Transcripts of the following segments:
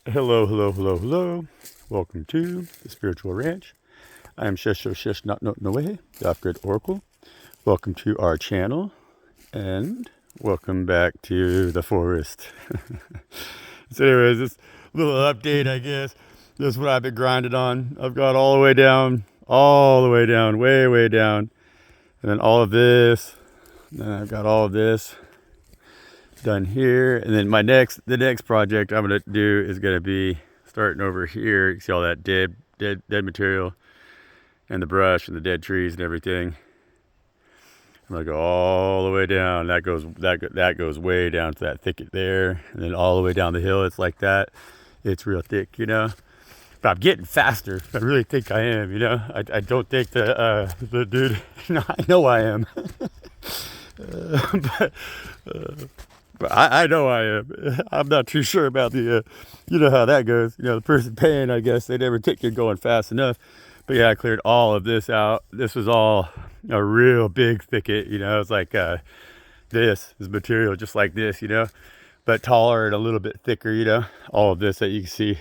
Hello, hello, hello, hello. Welcome to the Spiritual Ranch. I am Shish Not No Way, the Off-Grid Oracle. Welcome to our channel and welcome back to the forest. So anyways, this little update, I guess. This is what I've been grinding on. I've got all the way down, way, way down. And then all of this. And then I've got all of this done here. And then the next project I'm gonna do is gonna be starting over here. You see all that dead material and the brush and the dead trees and everything. I'm gonna go all the way down. That goes way down to that thicket there, and then all the way down the hill. It's like that. It's real thick, you know. But I'm getting faster. I really think I am, you know. I don't think the dude. No, I know I am. But I know I am. I'm not too sure about the, you know how that goes. You know, the person paying, I guess, they never think you're going fast enough. But yeah, I cleared all of this out. This was all a real big thicket, you know. It's like this is material just like this, you know, but taller and a little bit thicker, you know. All of this that you can see,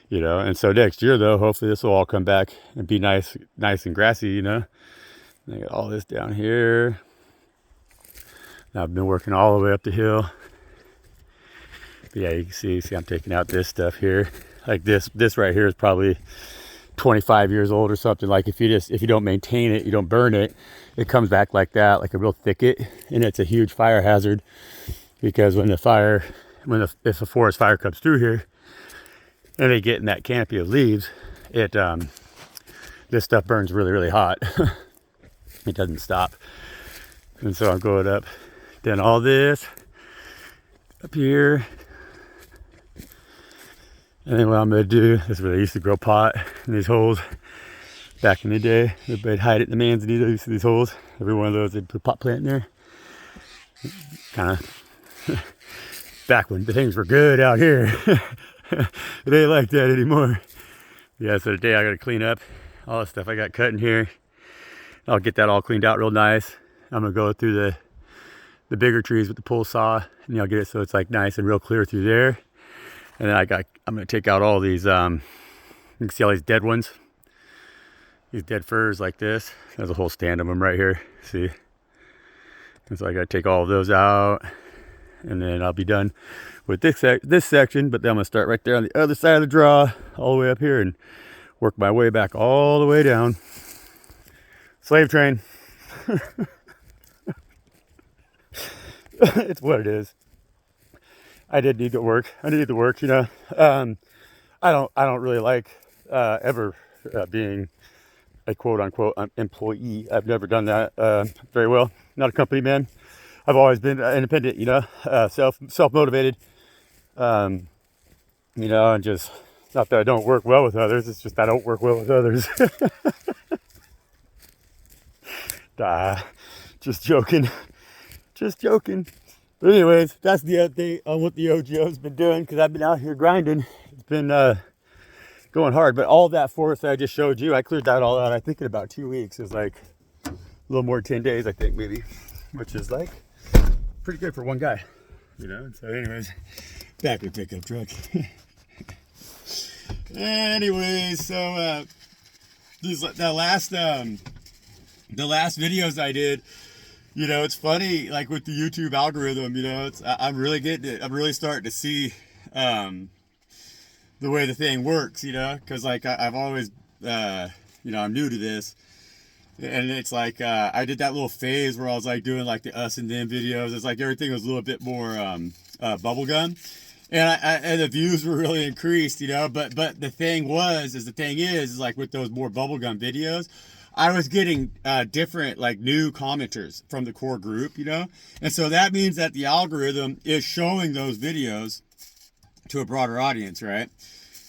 you know. And so next year, though, hopefully this will all come back and be nice and grassy, you know. And I got all this down here. Now I've been working all the way up the hill. But yeah, you can see I'm taking out this stuff here. Like this right here is probably 25 years old or something. Like if you don't maintain it, you don't burn it, it comes back like that, like a real thicket, and it's a huge fire hazard because if a forest fire comes through here and they get in that canopy of leaves, this stuff burns really hot. It doesn't stop. And so I'm going up, then all this up here. And then what I'm gonna do, this is where they used to grow pot in these holes back in the day. Everybody'd hide it in the manzanitas, these holes. Every one of those, they'd put a pot plant in there. Kind of back when the things were good out here. It ain't like that anymore. Yeah, so today I gotta clean up all the stuff I got cut in here. I'll get that all cleaned out real nice. I'm gonna go through the bigger trees with the pull saw, and I'll get it so it's like nice and real clear through there. And then I'm gonna take out all these, you can see all these dead ones, these dead firs like this. There's a whole stand of them right here, see? And so I gotta take all of those out, and then I'll be done with this section, but then I'm gonna start right there on the other side of the draw, all the way up here, and work my way back all the way down. Slave train. It's what it is. I did need the work. I needed the work, you know. I don't really like ever being a quote unquote employee. I've never done that very well. Not a company man. I've always been independent, you know, self motivated. You know, and just not that I don't work well with others. It's just I don't work well with others. Just joking. Just joking. But anyways, that's the update on what the OGO's been doing, because I've been out here grinding. It's been going hard. But all that forest that I just showed you, I cleared that all out, I think, in about 2 weeks. It was like a little more than 10 days, I think, maybe. Which is like pretty good for one guy. You know, so anyways, back to the pickup truck. Anyways, so the last videos I did, you know, it's funny, like with the YouTube algorithm, you know, I'm really getting it. I'm really starting to see the way the thing works, you know, because like I've always, you know, I'm new to this, and it's like I did that little phase where I was like doing like the us and them videos. It's like everything was a little bit more bubblegum, and the views were really increased, you know. But the thing is like with those more bubblegum videos, I was getting different, like, new commenters from the core group, you know? And so that means that the algorithm is showing those videos to a broader audience, right?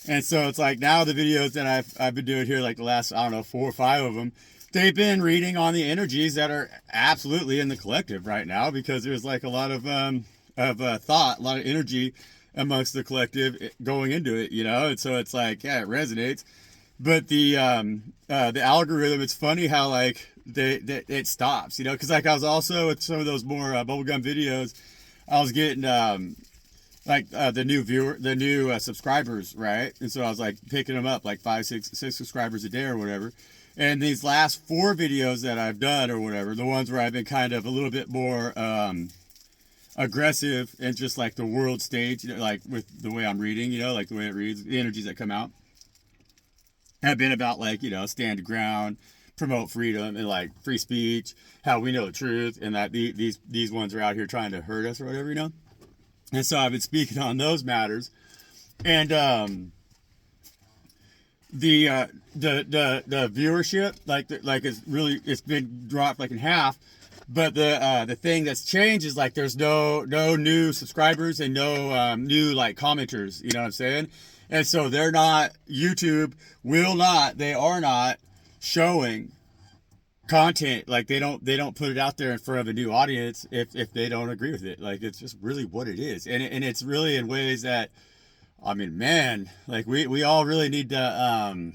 And so it's like now the videos that I've been doing here, like the last, I don't know, 4 or 5 of them, they've been reading on the energies that are absolutely in the collective right now, because there's like a lot of thought, a lot of energy amongst the collective going into it, you know? And so it's like, yeah, it resonates. But the algorithm, it's funny how like it stops, you know, because like I was also with some of those more bubblegum videos, I was getting like the new subscribers, right? And so I was like picking them up like five, six subscribers a day or whatever. And these last 4 videos that I've done or whatever, the ones where I've been kind of a little bit more aggressive and just like the world stage, you know, like with the way I'm reading, you know, like the way it reads, the energies that come out, have been about like, you know, stand your ground, promote freedom and like free speech, how we know the truth, and that these ones are out here trying to hurt us or whatever, you know. And so I've been speaking on those matters, and the viewership like it's been dropped like in half. But the thing that's changed is like there's no new subscribers and no new like commenters, you know what I'm saying? And so they're not, YouTube will not, they are not showing content, like they don't put it out there in front of a new audience if they don't agree with it. Like it's just really what it is. And it's really in ways that, I mean, man, like we all really need to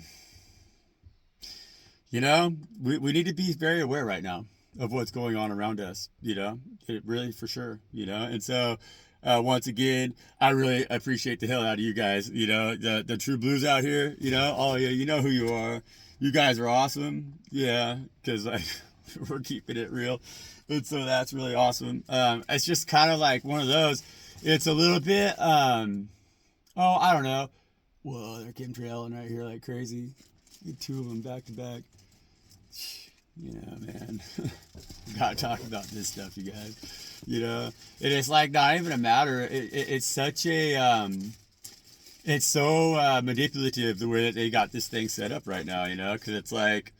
you know, we need to be very aware right now of what's going on around us, you know, it really for sure, you know. And so once again, I really appreciate the hell out of you guys, you know, the true blues out here, you know. Oh yeah, you know who you are. You guys are awesome. Yeah, because like we're keeping it real. And so that's really awesome. It's just kind of like one of those, it's a little bit oh, I don't know. Whoa, they're chemtrailing right here like crazy. Get 2 of them back to back. You know, man. Gotta talk about this stuff, you guys. You know, and it's like not even a matter. It's such a it's so manipulative the way that they got this thing set up right now. You know, because it's like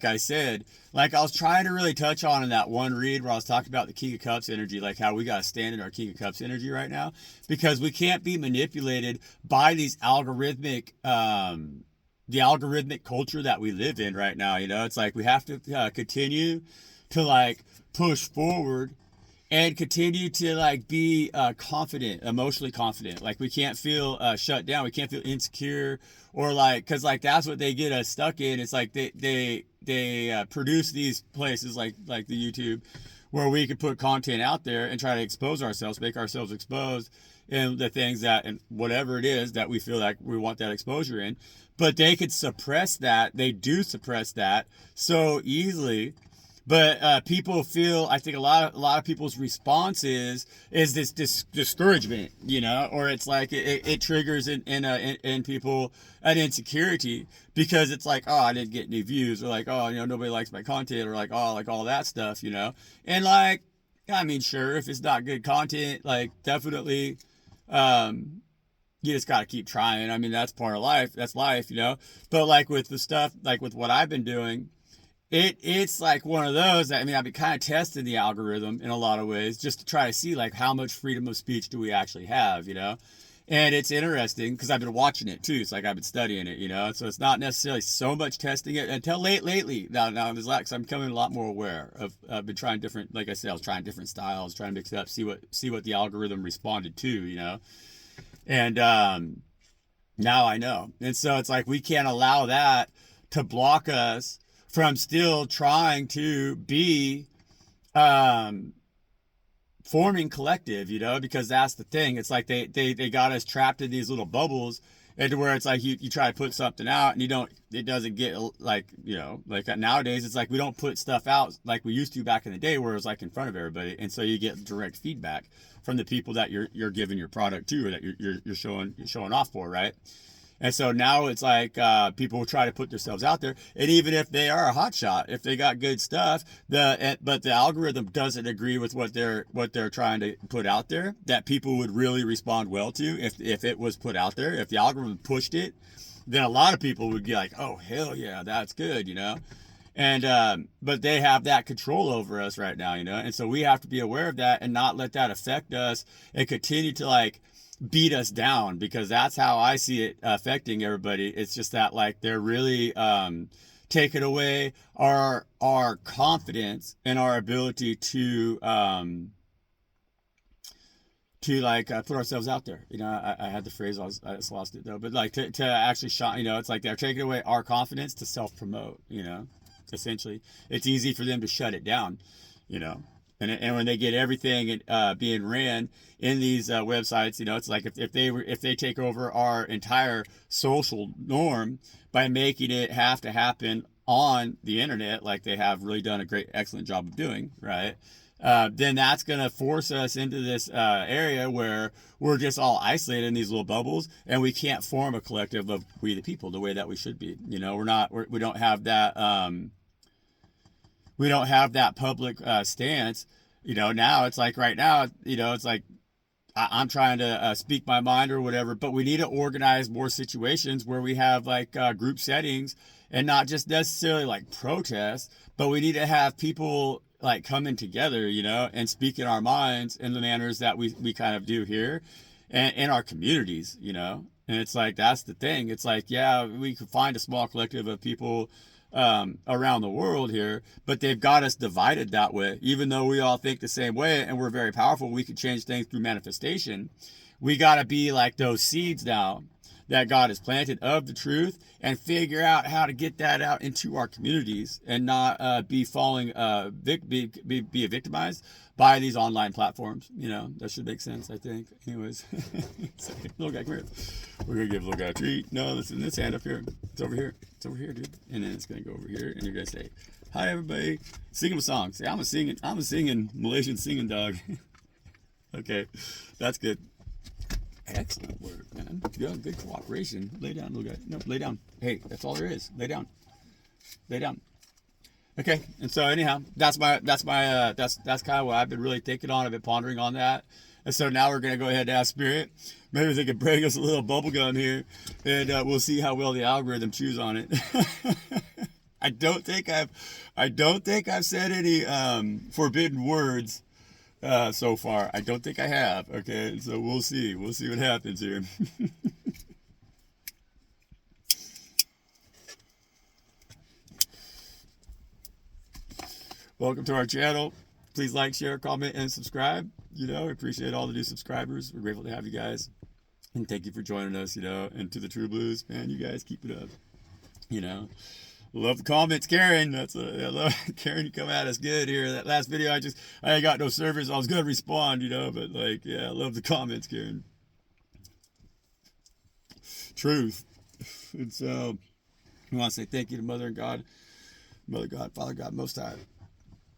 I said, like I was trying to really touch on in that one read where I was talking about the King of Cups energy, like how we got to stand in our King of Cups energy right now, because we can't be manipulated by these algorithmic the algorithmic culture that we live in right now. You know, it's like we have to continue to like push forward and continue to like be confident, emotionally confident. Like we can't feel shut down. We can't feel insecure or like, cause like that's what they get us stuck in. It's like they produce these places like the YouTube where we can put content out there and try to expose ourselves, make ourselves exposed in the things that, and whatever it is that we feel like we want that exposure in. But they could suppress that. They do suppress that so easily. But people feel, I think a lot of people's response is this discouragement, you know, or it's like it triggers in people an insecurity, because it's like, oh, I didn't get any views, or like, oh, you know, nobody likes my content, or like, oh, like all that stuff, you know. And like, I mean, sure, if it's not good content, like definitely you just got to keep trying. I mean, that's part of life. That's life, you know. But like with the stuff, like with what I've been doing, it's like one of those that, I mean, I've been kind of testing the algorithm in a lot of ways just to try to see like how much freedom of speech do we actually have, you know. And it's interesting because I've been watching it too. It's like I've been studying it, you know. So it's not necessarily so much testing it until lately. Now there's like, so I'm becoming a lot more aware of. I've been trying different, like I said, I was trying different styles, trying to mix it up, see what the algorithm responded to, you know. And now I know. And so it's like we can't allow that to block us from still trying to be forming collective, you know, because that's the thing. It's like they got us trapped in these little bubbles, and where it's like you try to put something out and it doesn't get like, you know, like nowadays it's like we don't put stuff out like we used to back in the day where it was like in front of everybody, and so you get direct feedback from the people that you're giving your product to, or that you're showing off for, right? And so now it's like people will try to put themselves out there, and even if they are a hotshot, if they got good stuff, but the algorithm doesn't agree with what they're trying to put out there, that people would really respond well to if it was put out there. If the algorithm pushed it, then a lot of people would be like, oh hell yeah, that's good, you know. And but they have that control over us right now, you know, and so we have to be aware of that and not let that affect us and continue to like beat us down, because that's how I see it affecting everybody. It's just that like they're really taking away our confidence and our ability to like put ourselves out there. You know, I had the phrase, I just lost it though, but like to actually shine, you know, it's like they're taking away our confidence to self-promote, you know. Essentially, it's easy for them to shut it down, you know. And when they get everything being ran in these websites, you know, it's like if they take over our entire social norm by making it have to happen on the internet, like they have really done a excellent job of doing, right? Then that's going to force us into this area where we're just all isolated in these little bubbles, and we can't form a collective of we the people the way that we should be. You know, we don't have that. We don't have that public stance. You know, now it's like right now, you know, it's like I'm trying to speak my mind or whatever, but we need to organize more situations where we have like group settings and not just necessarily like protests, but we need to have people like coming together, you know, and speaking our minds in the manners that we kind of do here and in our communities, you know. And it's like, that's the thing. It's like, yeah, we could find a small collective of people around the world here, but they've got us divided that way. Even though we all think the same way and we're very powerful, we can change things through manifestation. We got to be like those seeds now that God has planted of the truth and figure out how to get that out into our communities and not be victimized by these online platforms. You know, that should make sense, I think. Anyways, little guy, come here. We're going to give little guy a treat. No, listen, this hand up here. It's over here. It's over here, dude. And then it's going to go over here and you're going to say, hi, everybody. Sing them a song. Say, I'm a singing Malaysian singing dog. Okay, that's good. Excellent work, man. Good cooperation. Lay down, little guy. No, lay down. Hey, that's all there is. Lay down. Lay down. Okay. And so anyhow, that's kind of what I've been really thinking on. I've been pondering on that. And so now we're gonna go ahead and ask Spirit. Maybe they could bring us a little bubble gum here, and we'll see how well the algorithm chews on it. I don't think I've said any forbidden words so far. I don't think I have. Okay, so we'll see. We'll see what happens here. Welcome to our channel. Please like, share, comment, and subscribe. You know, I appreciate all the new subscribers. We're grateful to have you guys. And thank you for joining us, you know. And to the True Blues, man, you guys keep it up. You know. Love the comments, Karen. I love Karen. You come at us good here. That last video, I ain't got no service. I was gonna respond, you know, but like, yeah, I love the comments, Karen. Truth. And so, we want to say thank you to Mother God, Father God, Most High.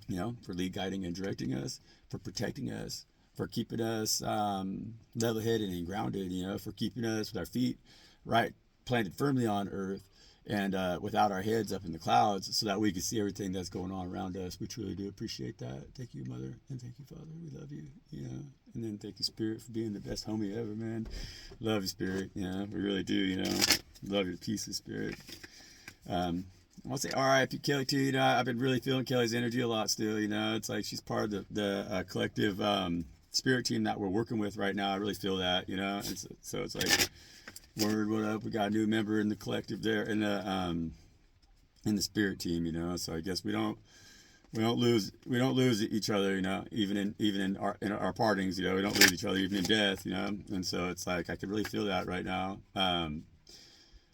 You know, for lead guiding and directing us, for protecting us, for keeping us level-headed and grounded. You know, for keeping us with our feet right, planted firmly on earth. And without our heads up in the clouds, so that we can see everything that's going on around us. We truly do appreciate that. Thank you, Mother, and thank you, Father. We love you. You know, and then thank you, Spirit, for being the best homie ever, man. Love you, Spirit. You know, we really do. You know, love your pieces, Spirit. I want to say R.I.P. Kelly too. You know, I've been really feeling Kelly's energy a lot still. You know, it's like she's part of the collective spirit team that we're working with right now. I really feel that. You know, and so it's like. Word, what up? We got a new member in the collective there in the spirit team, you know. So I guess we don't lose each other, you know. Even in our partings, you know, we don't lose each other even in death, you know. And so it's like I can really feel that right now,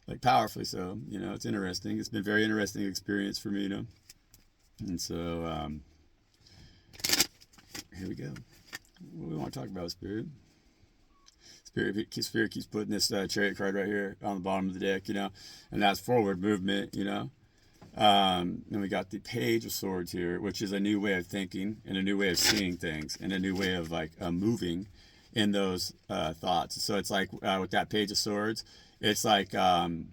like powerfully. So you know, it's interesting. It's been a very interesting experience for me, you know. And so here we go. What do we want to talk about, Spirit? Spirit keeps putting this chariot card right here on the bottom of the deck, you know, and that's forward movement, you know. And we got the Page of Swords here, which is a new way of thinking and a new way of seeing things and a new way of like moving in those thoughts. So it's like with that Page of Swords, it's like an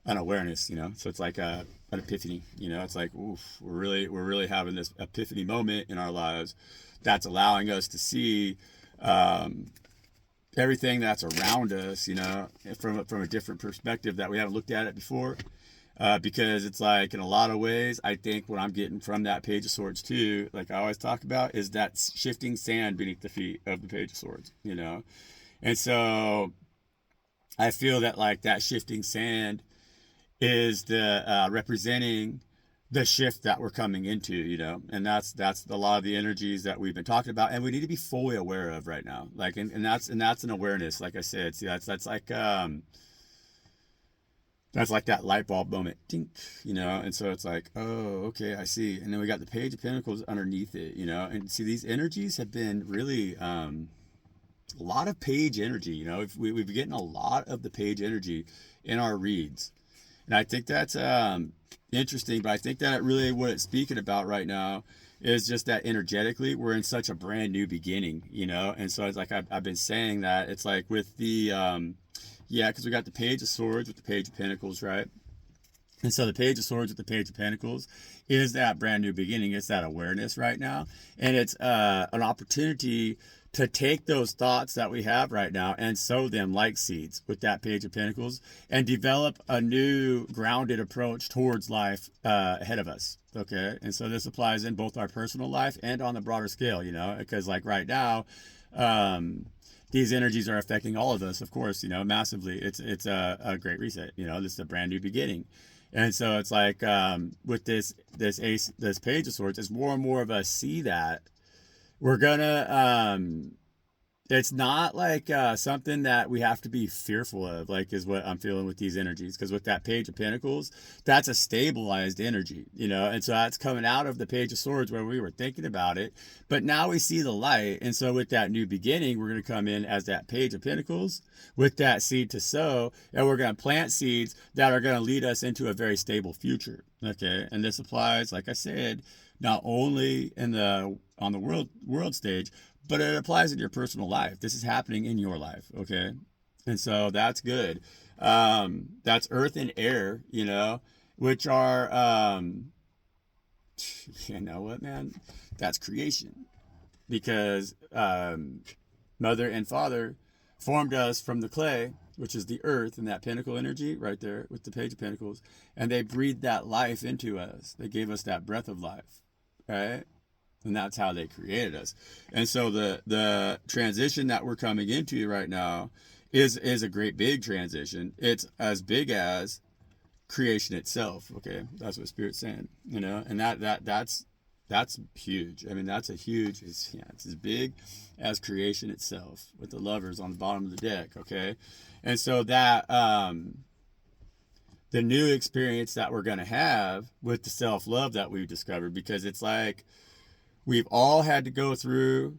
awareness, you know. So it's like an epiphany, you know. It's like, oof, we're really having this epiphany moment in our lives that's allowing us to see everything that's around us, you know, from a different perspective that we haven't looked at it before. Because it's like in a lot of ways, I think what I'm getting from that Page of Swords too, like I always talk about, is that shifting sand beneath the feet of the Page of Swords, you know. And so I feel that like that shifting sand is the representing the shift that we're coming into, you know, and that's a lot of the energies that we've been talking about, and we need to be fully aware of right now. Like, and that's an awareness. Like I said, see, that's like That's like that light bulb moment, tink, and so it's like, oh, okay, I see. And then we got the Page of Pentacles underneath it, and see, these energies have been really a lot of page energy. We've been getting a lot of the page energy in our reads, and I think that's interesting. But I think that really what it's speaking about right now is just that energetically we're in such a brand new beginning, and so it's like I've been saying that it's like with the yeah, because we got the Page of Swords with the Page of Pentacles, right? And so the Page of Swords with the Page of Pentacles is that brand new beginning. It's that awareness right now. And it's an opportunity to take those thoughts that we have right now and sow them like seeds with that Page of Pentacles and develop a new grounded approach towards life ahead of us. Okay. And so this applies in both our personal life and on the broader scale, because like right now, these energies are affecting all of us, of course, massively. It's a great reset, this is a brand new beginning. And so it's like with this Page of Swords, as more and more of us see that, we're gonna it's not like something that we have to be fearful of, like is what I'm feeling with these energies. Because with that Page of Pentacles, that's a stabilized energy, and so that's coming out of the Page of Swords where we were thinking about it, but now we see the light. And so with that new beginning, we're going to come in as that Page of Pentacles with that seed to sow, and we're going to plant seeds that are going to lead us into a very stable future. Okay, and this applies, like I said, not only on the world stage, but it applies in your personal life. This is happening in your life, okay? And so that's good. That's earth and air, which are, you know what, man? That's creation. Because mother and father formed us from the clay, which is the earth, and that pentacle energy right there with the Page of Pentacles. And they breathed that life into us. They gave us that breath of life, right? And that's how they created us. And so the transition that we're coming into right now is a great big transition. It's as big as creation itself. Okay, that's what Spirit's saying. And that's huge. I mean, that's a huge. It's as big as creation itself with the lovers on the bottom of the deck. Okay, and so that the new experience that we're gonna have with the self-love that we've discovered, because it's like, we've all had to go through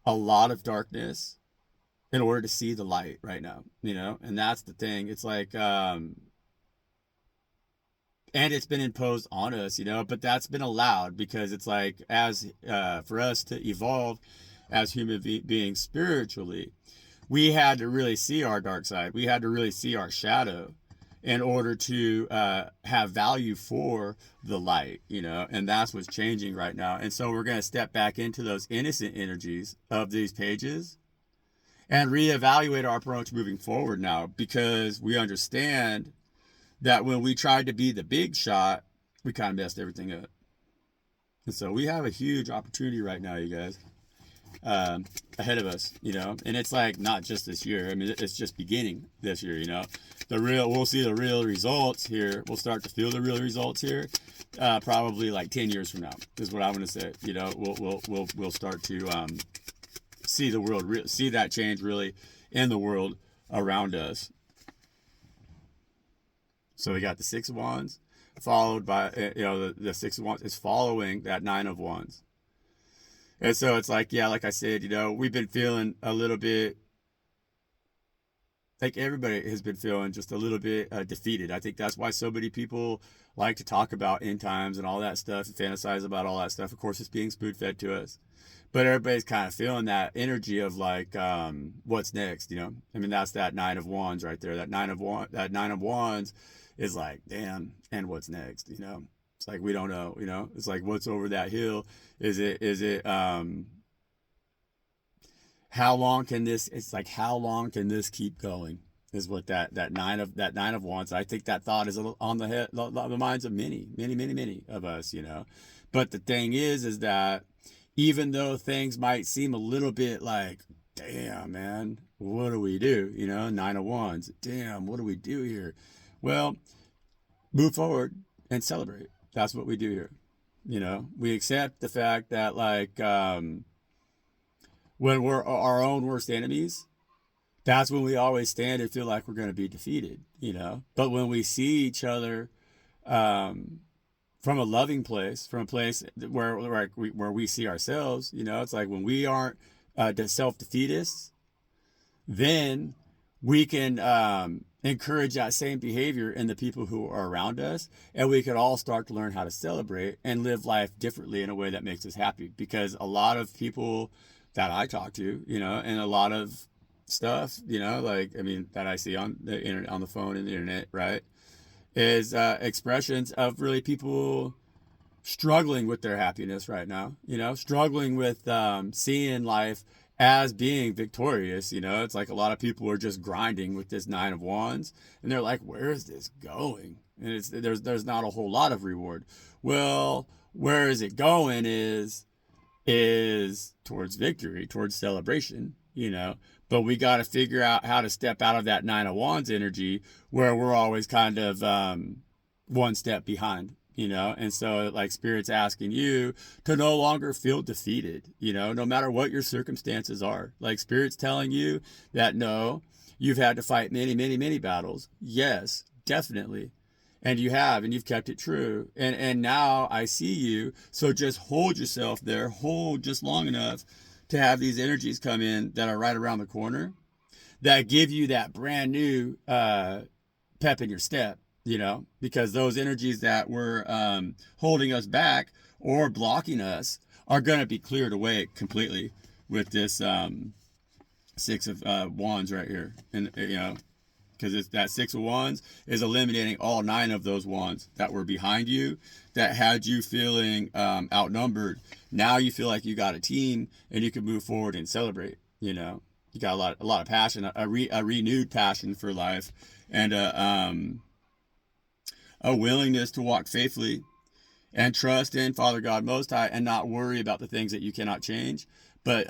a lot of darkness in order to see the light right now, and that's the thing. It's like, and it's been imposed on us, but that's been allowed because it's like, as for us to evolve as human beings spiritually, we had to really see our dark side. We had to really see our shadow in order to have value for the light, and that's what's changing right now. And so we're going to step back into those innocent energies of these pages and reevaluate our approach moving forward now, because we understand that when we tried to be the big shot, we kind of messed everything up. And so we have a huge opportunity right now, you guys, ahead of us, and it's like not just this year. I mean, it's just beginning this year, we'll see the real results here. We'll start to feel the real results here, probably like 10 years from now is what I'm going to say. We'll start to see the world, see that change really in the world around us. So we got the Six of Wands followed by, the Six of Wands is following that Nine of Wands. And so it's like, yeah, like I said, we've been feeling a little bit, like everybody has been feeling just a little bit defeated. I think that's why so many people like to talk about end times and all that stuff and fantasize about all that stuff. Of course, it's being spoon fed to us. But everybody's kind of feeling that energy of like, what's next, I mean, that's that Nine of Wands right there. That Nine of Wands is like, damn, and what's next, It's like, we don't know, It's like, what's over that hill? Is it how long can this, it's like, how long can this keep going? Is what that nine of Wands. I think that thought is on the minds of many of us, But the thing is that even though things might seem a little bit like, damn, man, what do we do? Nine of Wands. Damn, what do we do here? Well, move forward and celebrate. That's what we do here. We accept the fact that, like, when we're our own worst enemies, that's when we always stand and feel like we're going to be defeated, you know. But when we see each other um, from a loving place, from a place where we see ourselves, you know, it's like when we aren't self-defeatists, then we can encourage that same behavior in the people who are around us, and we could all start to learn how to celebrate and live life differently in a way that makes us happy. Because a lot of people that I talk to, you know, and a lot of stuff, you know, like I mean that I see on the internet, on the phone and the internet, right, is expressions of really people struggling with their happiness right now, you know, struggling with seeing life as being victorious. You know, it's like a lot of people are just grinding with this Nine of Wands, and they're like, where is this going? And there's not a whole lot of reward. Well, where is it going is towards victory, towards celebration, you know. But we got to figure out how to step out of that Nine of Wands energy where we're always kind of one step behind, you know. And so like Spirit's asking you to no longer feel defeated, you know, no matter what your circumstances are. Like Spirit's telling you that no, you've had to fight many, many, many battles. Yes, definitely. And you have, and you've kept it true. And now I see you. So just hold yourself there. Hold just long enough to have these energies come in that are right around the corner that give you that brand new pep in your step, you know, because those energies that were holding us back or blocking us are going to be cleared away completely with this Six of Wands right here. And, you know, because it's that Six of Wands is eliminating all 9 of those wands that were behind you, that had you feeling outnumbered. Now you feel like you got a team and you can move forward and celebrate. You know, you got a lot of passion, a renewed passion for life, and a willingness to walk faithfully and trust in Father God Most High and not worry about the things that you cannot change, but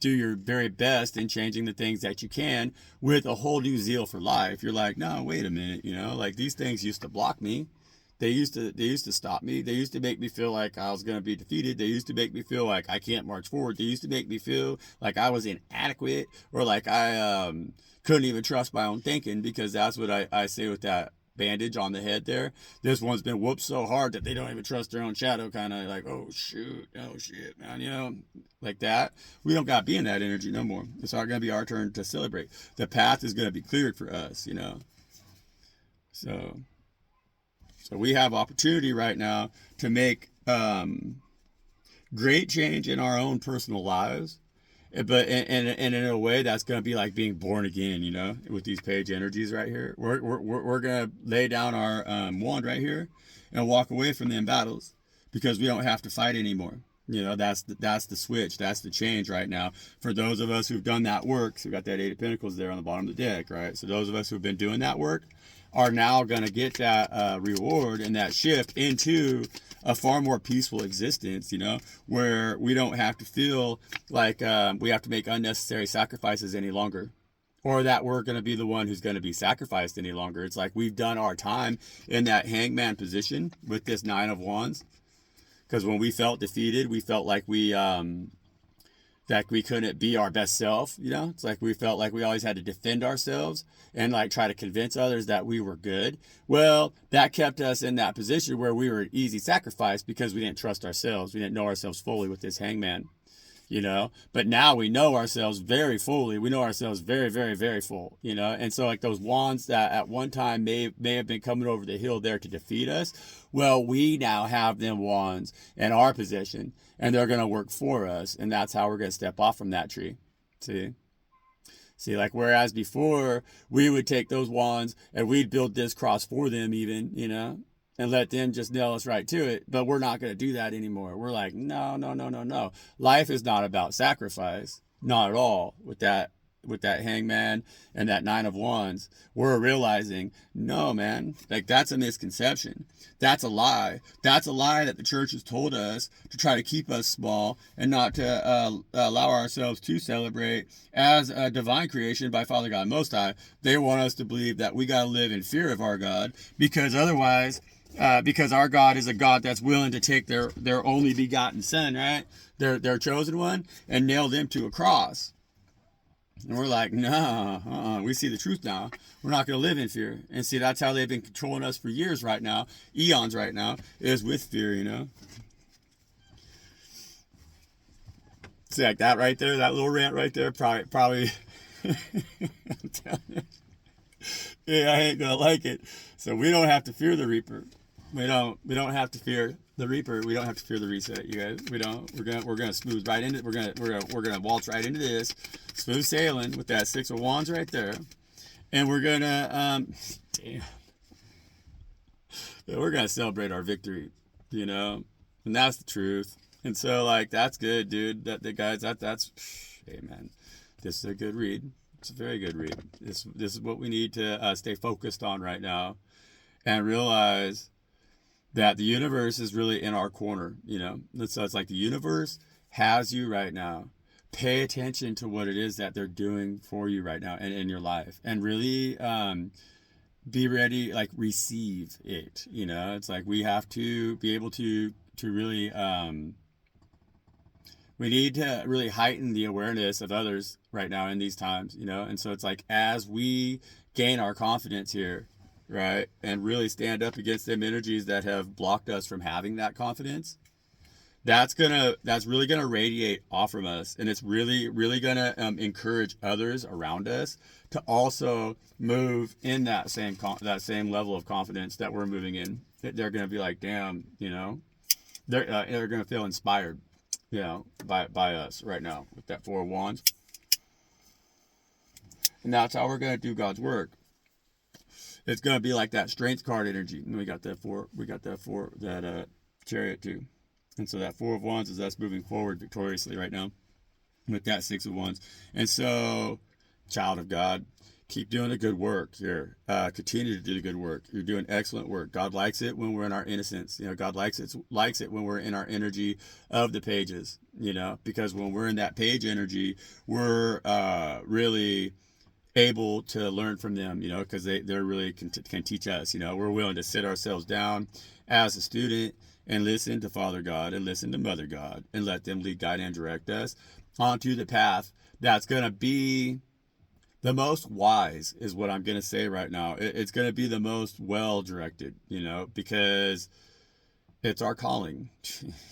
do your very best in changing the things that you can with a whole new zeal for life. You're like, no, wait a minute, you know, like these things used to block me. They used to stop me. They used to make me feel like I was going to be defeated. They used to make me feel like I can't march forward. They used to make me feel like I was inadequate, or like I couldn't even trust my own thinking, because that's what I say with that bandage on the head there. This one's been whooped so hard that they don't even trust their own shadow, kind of like, oh shoot, oh shit, man, you know, like that. We don't got to be in that energy no more. It's not going to be our turn to celebrate. The path is going to be cleared for us, you know. So we have opportunity right now to make great change in our own personal lives, but in a way that's going to be like being born again, you know, with these page energies right here. We're going to lay down our wand right here and walk away from them battles, because we don't have to fight anymore. You know, that's the switch. That's the change right now. For those of us who've done that work, so we got that 8 of Pentacles there on the bottom of the deck, right? So those of us who've been doing that work are now going to get that reward and that shift into a far more peaceful existence, you know, where we don't have to feel like we have to make unnecessary sacrifices any longer, or that we're going to be the one who's going to be sacrificed any longer. It's like we've done our time in that hangman position with this 9 of Wands, because when we felt defeated, we felt like we couldn't be our best self, you know. It's like we felt like we always had to defend ourselves and like try to convince others that we were good. Well, that kept us in that position where we were an easy sacrifice, because we didn't trust ourselves. We didn't know ourselves fully with this hangman, you know. But now we know ourselves very fully. We know ourselves very, very, very full, you know. And so like those wands that at one time may have been coming over the hill there to defeat us, well, we now have them wands in our possession, and they're going to work for us. And that's how we're going to step off from that tree. See, like, whereas before we would take those wands and we'd build this cross for them even, you know, and let them just nail us right to it. But we're not going to do that anymore. We're like, no, no, no, no, no. Life is not about sacrifice. Not at all. With that hangman and that 9 of Wands, we're realizing, no, man, like that's a misconception. That's a lie. That's a lie that the church has told us to try to keep us small and not to allow ourselves to celebrate as a divine creation by Father God Most High. They want us to believe that we got to live in fear of our God, because otherwise, because our God is a God that's willing to take their only begotten son, right? Their chosen one, and nail them to a cross. And we're like, no, we see the truth now. We're not going to live in fear. And see, that's how they've been controlling us for years right now, eons right now, is with fear, you know? See, like that right there, that little rant right there, probably I'm telling you, yeah, I ain't gonna like it. So we don't have to fear the Reaper. We don't have to fear the Reaper. We don't have to fear the reset, you guys. We don't. We're gonna smooth right into. We're gonna waltz right into this, smooth sailing with that 6 of Wands right there, and we're gonna damn, yeah, we're gonna celebrate our victory, you know, and that's the truth. And so like that's good, dude. That the guys that's hey man, this is a good read. It's a very good read. This is what we need to stay focused on right now, and realize that the universe is really in our corner, you know? So it's like the universe has you right now. Pay attention to what it is that they're doing for you right now and in your life. And really be ready, like receive it, you know? It's like we have to be able to really, we need to really heighten the awareness of others right now in these times, you know? And so it's like as we gain our confidence here, right, and really stand up against them energies that have blocked us from having that confidence, that's really gonna radiate off from us, and it's really gonna encourage others around us to also move in that same level of confidence that we're moving in. They're gonna be like, damn, you know, they're gonna feel inspired, you know, by us right now with that 4 of Wands, and that's how we're gonna do God's work. It's gonna be like that strength card energy. And we got that four. We got that four. That chariot too. And so that 4 of Wands is us moving forward victoriously right now with that 6 of Wands. And so, child of God, keep doing the good work here. Continue to do the good work. You're doing excellent work. God likes it when we're in our innocence. You know, God likes it when we're in our energy of the pages. You know, because when we're in that page energy, we're really able to learn from them, you know, because they're really can teach us, you know. We're willing to sit ourselves down as a student and listen to Father God and listen to Mother God and let them lead, guide, and direct us onto the path that's going to be the most wise, is what I'm going to say right now. It's going to be the most well directed, you know, because it's our calling,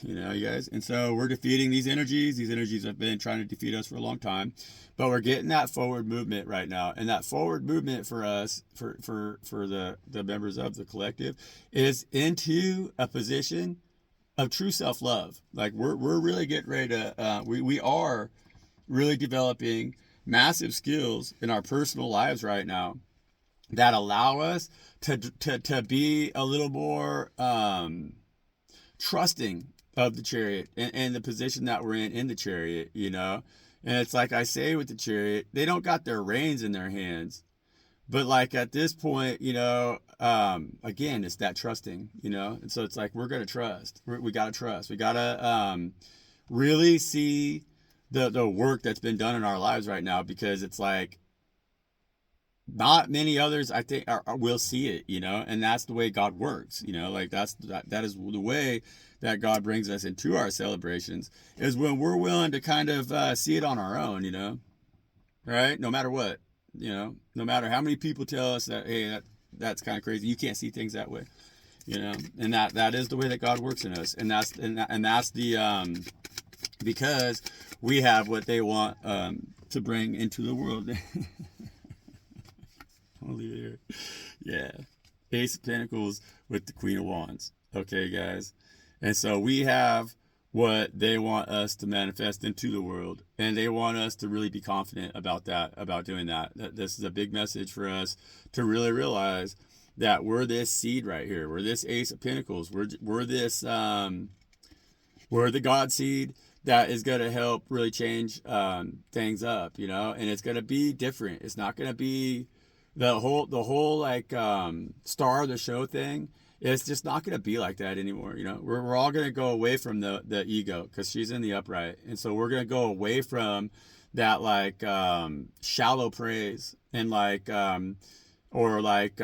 you know, you guys. And so we're defeating these energies. These energies have been trying to defeat us for a long time, but we're getting that forward movement right now. And that forward movement for us, for the members of the collective, is into a position of true self-love. Like we're really getting ready to, we are really developing massive skills in our personal lives right now that allow us to be a little more, trusting of the chariot and the position that we're in the chariot, you know. And it's like I say with the chariot, they don't got their reins in their hands, but like at this point, you know, again, it's that trusting, you know. And so it's like we're gonna trust. We gotta trust. We gotta really see the work that's been done in our lives right now, because it's like not many others I think will see it, you know. And that's the way God works, you know. Like that is the way that God brings us into our celebrations, is when we're willing to kind of see it on our own, you know, right? No matter what, you know, no matter how many people tell us that, hey, that's kind of crazy, you can't see things that way, you know. And that is the way that God works in us, and that's the because we have what they want to bring into the world. I'll leave it here. Yeah. Ace of Pentacles with the Queen of Wands. Okay, guys. And so we have what they want us to manifest into the world. And they want us to really be confident about that, about doing that. This is a big message for us to really realize that we're this seed right here. We're this Ace of Pentacles. We're this, we're the God seed that is going to help really change things up, you know. And it's going to be different. It's not going to be the whole like star of the show thing. It's just not going to be like that anymore, you know. We're all going to go away from the ego, because she's in the upright, and so we're going to go away from that like shallow praise and like or like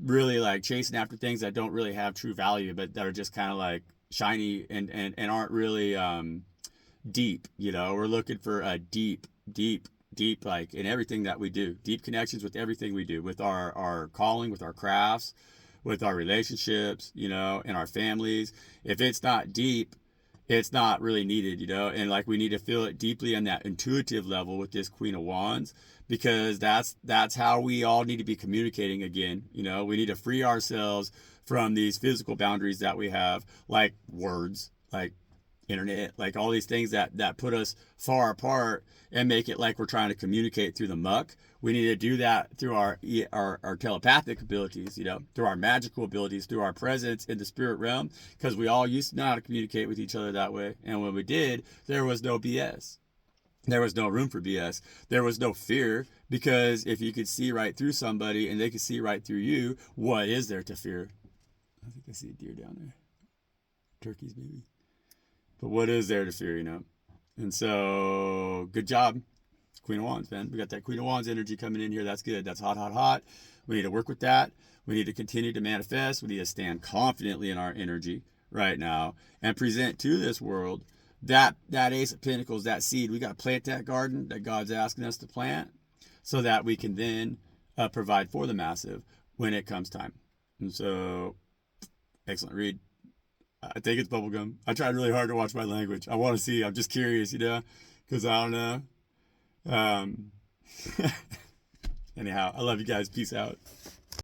really like chasing after things that don't really have true value, but that are just kind of like shiny and aren't really deep, you know. We're looking for a deep deep, like in everything that we do, deep connections with everything we do, with our calling, with our crafts, with our relationships, you know, and our families. If it's not deep, it's not really needed, you know, and like we need to feel it deeply on that intuitive level with this Queen of Wands, because that's how we all need to be communicating again. You know, we need to free ourselves from these physical boundaries that we have, like words, like internet, like all these things that put us far apart and make it like we're trying to communicate through the muck. We need to do that through our telepathic abilities, you know, through our magical abilities, through our presence in the spirit realm, because we all used to know how to communicate with each other that way. And when we did, there was no BS. There was no room for BS. There was no fear, because if you could see right through somebody and they could see right through you, what is there to fear? I think I see a deer down there. Turkeys, maybe. But what is there to fear, you know? And so, good job, Queen of Wands, man. We got that Queen of Wands energy coming in here. That's good. That's hot, hot, hot. We need to work with that. We need to continue to manifest. We need to stand confidently in our energy right now and present to this world that Ace of Pentacles, that seed. We got to plant that garden that God's asking us to plant, so that we can then provide for the massive when it comes time. And so, excellent read. I think it's bubblegum. I tried really hard to watch my language. I want to see. I'm just curious, you know, because I don't know. Um, anyhow, I love you guys. Peace out.